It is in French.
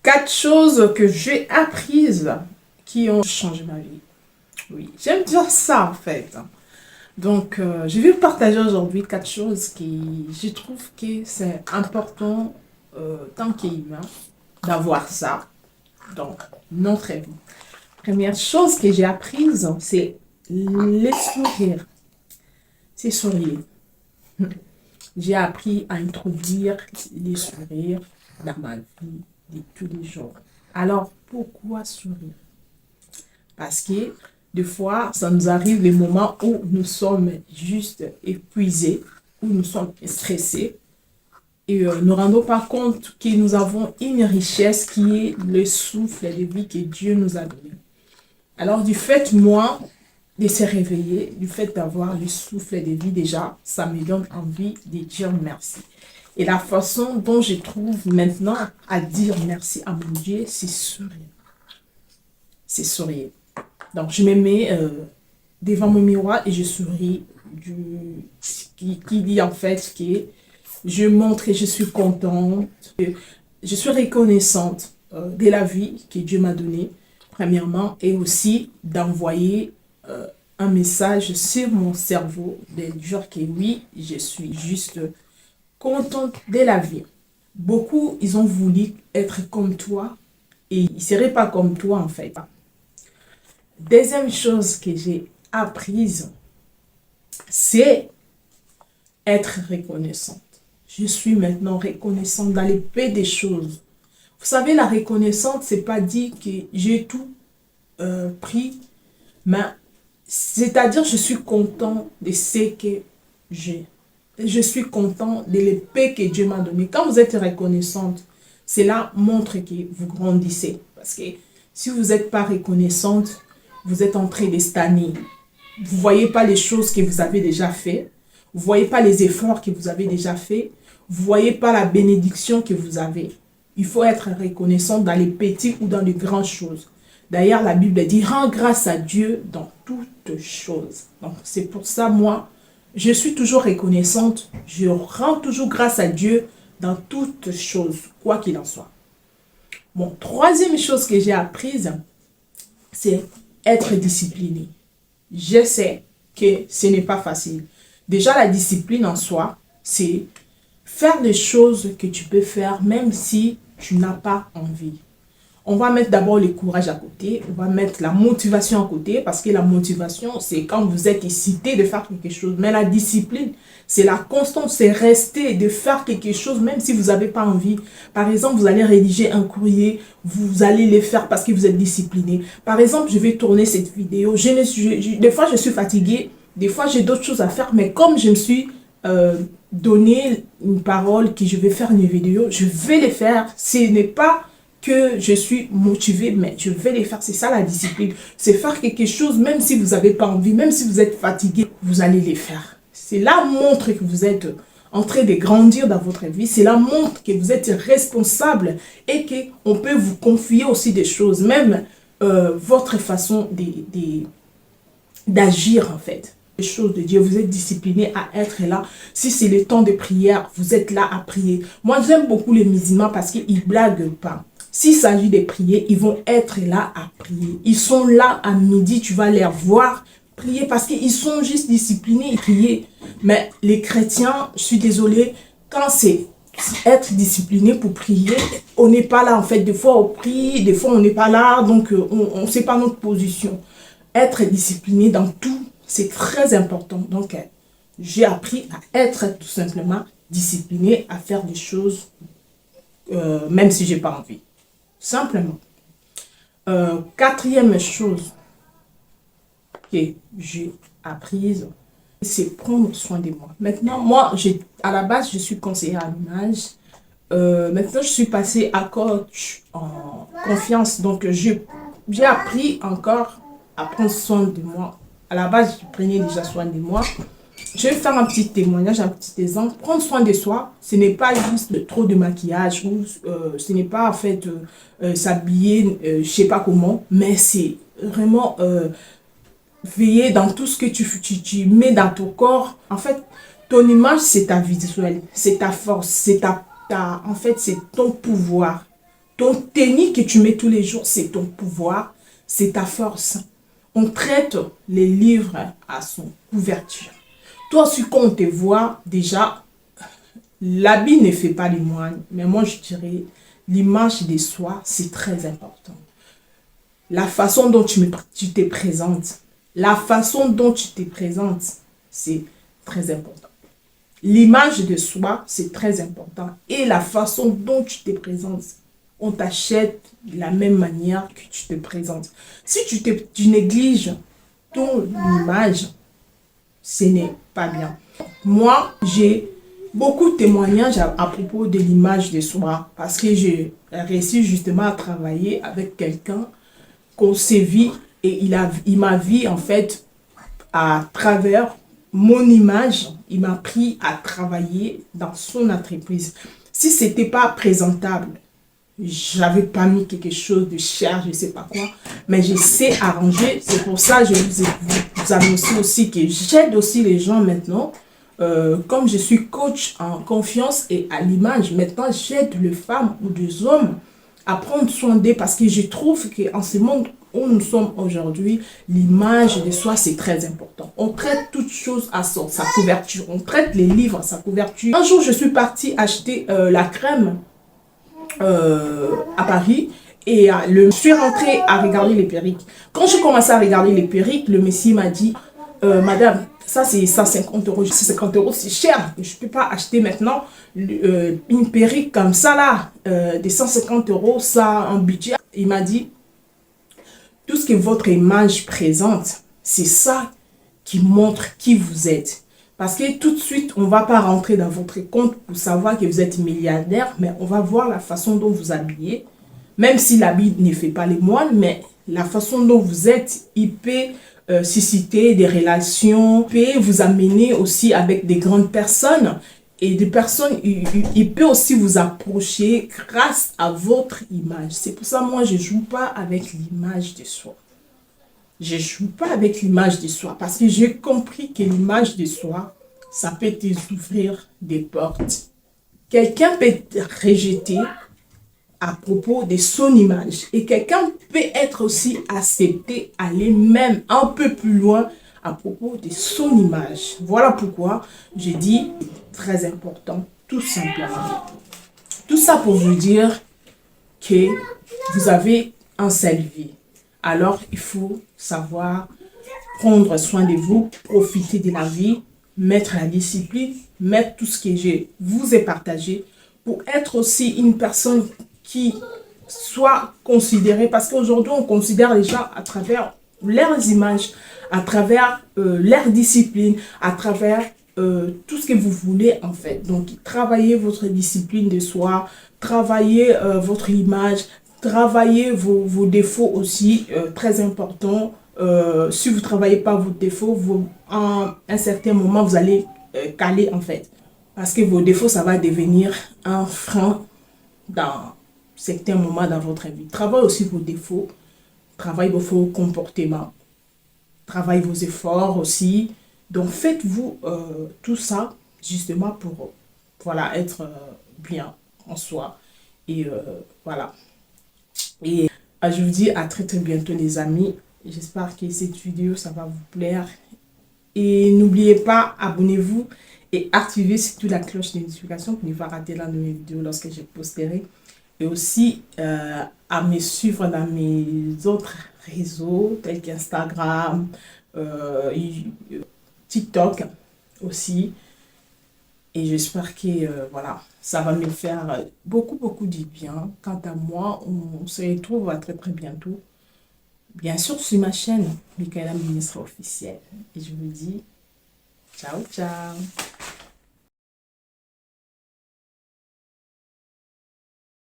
4 choses que j'ai apprises qui ont changé ma vie. Oui, j'aime dire ça en fait. Donc, je vais vous partager aujourd'hui 4 choses qui, je trouve que c'est important, tant qu'humain, d'avoir ça dans notre vie. Première chose que j'ai apprise, c'est les sourires. C'est sourire. J'ai appris à introduire les sourires dans ma vie de tous les jours. Alors, pourquoi sourire? Parce que des fois, ça nous arrive les moments où nous sommes juste épuisés, où nous sommes stressés et ne nous rendons pas compte que nous avons une richesse qui est le souffle de vie que Dieu nous a donné. Alors, du fait, moi, de se réveiller, du fait d'avoir le souffle de vie déjà, ça me donne envie de dire merci. Et la façon dont je trouve maintenant à dire merci à mon Dieu, c'est sourire. C'est sourire. Donc, je me mets devant mon miroir et je souris, qui dit en fait que je montre que je suis contente, que je suis reconnaissante de la vie que Dieu m'a donnée, premièrement, et aussi d'envoyer un message sur mon cerveau, de dire que oui, je suis juste contente de la vie. Beaucoup, ils ont voulu être comme toi et ils ne seraient pas comme toi en fait. Deuxième chose que j'ai apprise, c'est être reconnaissante. Je suis maintenant reconnaissante dans les peu des choses. Vous savez, la reconnaissance, c'est pas dire que j'ai tout pris, mais c'est-à-dire je suis content de ce que j'ai. Je suis content de l'épée que Dieu m'a donné. Quand vous êtes reconnaissante, cela montre que vous grandissez. Parce que si vous n'êtes pas reconnaissante, vous êtes en train de stagner. Vous ne voyez pas les choses que vous avez déjà fait. Vous ne voyez pas les efforts que vous avez déjà fait. Vous ne voyez pas la bénédiction que vous avez. Il faut être reconnaissant dans les petites ou dans les grandes choses. D'ailleurs, la Bible dit, rends grâce à Dieu dans toutes choses. Donc, c'est pour ça, moi, je suis toujours reconnaissante. Je rends toujours grâce à Dieu dans toutes choses, quoi qu'il en soit. Bon, troisième chose que j'ai apprise, c'est être discipliné. Je sais que ce n'est pas facile. Déjà, la discipline en soi, c'est faire des choses que tu peux faire même si tu n'as pas envie. On va mettre d'abord le courage à côté, on va mettre la motivation à côté, parce que la motivation, c'est quand vous êtes excité de faire quelque chose. Mais la discipline, c'est la constance, c'est rester, de faire quelque chose, même si vous n'avez pas envie. Par exemple, vous allez rédiger un courrier, vous allez le faire parce que vous êtes discipliné. Par exemple, je vais tourner cette vidéo, des fois je suis fatiguée, des fois j'ai d'autres choses à faire, mais comme je me suis donné une parole que je vais faire une vidéo, je vais le faire. Ce n'est pas que je suis motivée, mais je vais les faire. C'est ça la discipline. C'est faire quelque chose, même si vous n'avez pas envie, même si vous êtes fatigué, vous allez les faire. C'est là montre que vous êtes en train de grandir dans votre vie. C'est là montre que vous êtes responsable et qu'on peut vous confier aussi des choses, même votre façon d'agir en fait. Les choses de Dieu, vous êtes discipliné à être là. Si c'est le temps de prière, vous êtes là à prier. Moi, j'aime beaucoup les musulmans parce qu'ils ne blaguent pas. S'il s'agit de prier, ils vont être là à prier. Ils sont là à midi, tu vas les voir prier parce qu'ils sont juste disciplinés et prier. Mais les chrétiens, je suis désolée, quand c'est être discipliné pour prier, on n'est pas là en fait. Des fois on prie, des fois on n'est pas là, donc on ne sait pas notre position. Être discipliné dans tout, c'est très important. Donc j'ai appris à être tout simplement discipliné, à faire des choses même si j'ai pas envie. Simplement. Quatrième chose que j'ai apprise, c'est prendre soin de moi. Maintenant, moi, à la base, je suis conseillère à l'image. Maintenant, je suis passée à coach en confiance. Donc, j'ai appris encore à prendre soin de moi. À la base, je prenais déjà soin de moi. Je vais faire un petit témoignage, un petit exemple. Prendre soin de soi, ce n'est pas juste trop de maquillage, ou ce n'est pas en fait s'habiller, je ne sais pas comment, mais c'est vraiment veiller dans tout ce que tu mets dans ton corps. En fait, ton image, c'est ta visuelle, c'est ta force, en fait, c'est ton pouvoir. Ton tennis que tu mets tous les jours, c'est ton pouvoir, c'est ta force. On traite les livres à son couverture. Toi aussi, quand on te voit, déjà, l'habit ne fait pas les moines. Mais moi, je dirais, l'image de soi, c'est très important. La façon dont tu te présentes, la façon dont tu te présentes, c'est très important. L'image de soi, c'est très important. Et la façon dont tu te présentes, on t'achète de la même manière que tu te présentes. Si tu négliges ton image, ce n'est pas bien. Moi, j'ai beaucoup de témoignages à propos de l'image de soi parce que j'ai réussi justement à travailler avec quelqu'un qu'on s'est vu et il m'a vu en fait à travers mon image, il m'a pris à travailler dans son entreprise. Si ce n'était pas présentable, j'avais pas mis quelque chose de cher, je ne sais pas quoi, mais je sais arranger. C'est pour ça que je vous annonce aussi que j'aide aussi les gens maintenant. Comme je suis coach en confiance et à l'image, maintenant j'aide les femmes ou les hommes à prendre soin d'eux parce que je trouve qu'en ce monde où nous sommes aujourd'hui, l'image de soi, c'est très important. On traite toutes choses à sa couverture. On traite les livres à sa couverture. Un jour, je suis partie acheter la crème à Paris et je suis rentrée à regarder les perruques. Quand j'ai commencé à regarder les perruques, le monsieur m'a dit Madame, ça c'est 150 euros. 50 euros, c'est cher. Je ne peux pas acheter maintenant une perruque comme ça là, de 150 euros, ça un budget. Il m'a dit tout ce que votre image présente, c'est ça qui montre qui vous êtes. Parce que tout de suite, on ne va pas rentrer dans votre compte pour savoir que vous êtes milliardaire, mais on va voir la façon dont vous habillez. Même si l'habit ne fait pas les moines, mais la façon dont vous êtes, il peut susciter des relations, peut vous amener aussi avec des grandes personnes. Et des personnes, il peut aussi vous approcher grâce à votre image. C'est pour ça, moi, je ne joue pas avec l'image de soi. Je ne joue pas avec l'image de soi parce que j'ai compris que l'image de soi, ça peut t'ouvrir des portes. Quelqu'un peut te rejeter à propos de son image et quelqu'un peut être aussi accepté, aller même un peu plus loin à propos de son image. Voilà pourquoi je dis très important, tout simplement. Tout ça pour vous dire que vous avez un seul vie. Alors, il faut savoir prendre soin de vous, profiter de la vie, mettre la discipline, mettre tout ce que je vous ai partagé pour être aussi une personne qui soit considérée. Parce qu'aujourd'hui, on considère les gens à travers leurs images, à travers leur discipline, à travers tout ce que vous voulez en fait. Donc, travaillez votre discipline de soi, travaillez votre image, travaillez vos défauts aussi, très important. Si vous ne travaillez pas vos défauts, à un certain moment, vous allez caler en fait. Parce que vos défauts, ça va devenir un frein dans certains moments dans votre vie. Travaillez aussi vos défauts, travaillez vos comportements, travaillez vos efforts aussi. Donc, faites-vous tout ça justement pour voilà, être bien en soi. Et voilà. Et je vous dis à très très bientôt les amis. J'espère que cette vidéo, ça va vous plaire. Et n'oubliez pas, abonnez-vous et activez surtout la cloche de notification pour ne pas rater l'un de mes vidéos lorsque je posterai. Et aussi à me suivre dans mes autres réseaux tels qu'Instagram, TikTok aussi. Et j'espère que voilà, ça va me faire beaucoup du bien. Quant à moi, on se retrouve à très très bientôt. Bien sûr sur ma chaîne, Michaela Ministre officielle. Et je vous dis ciao ciao.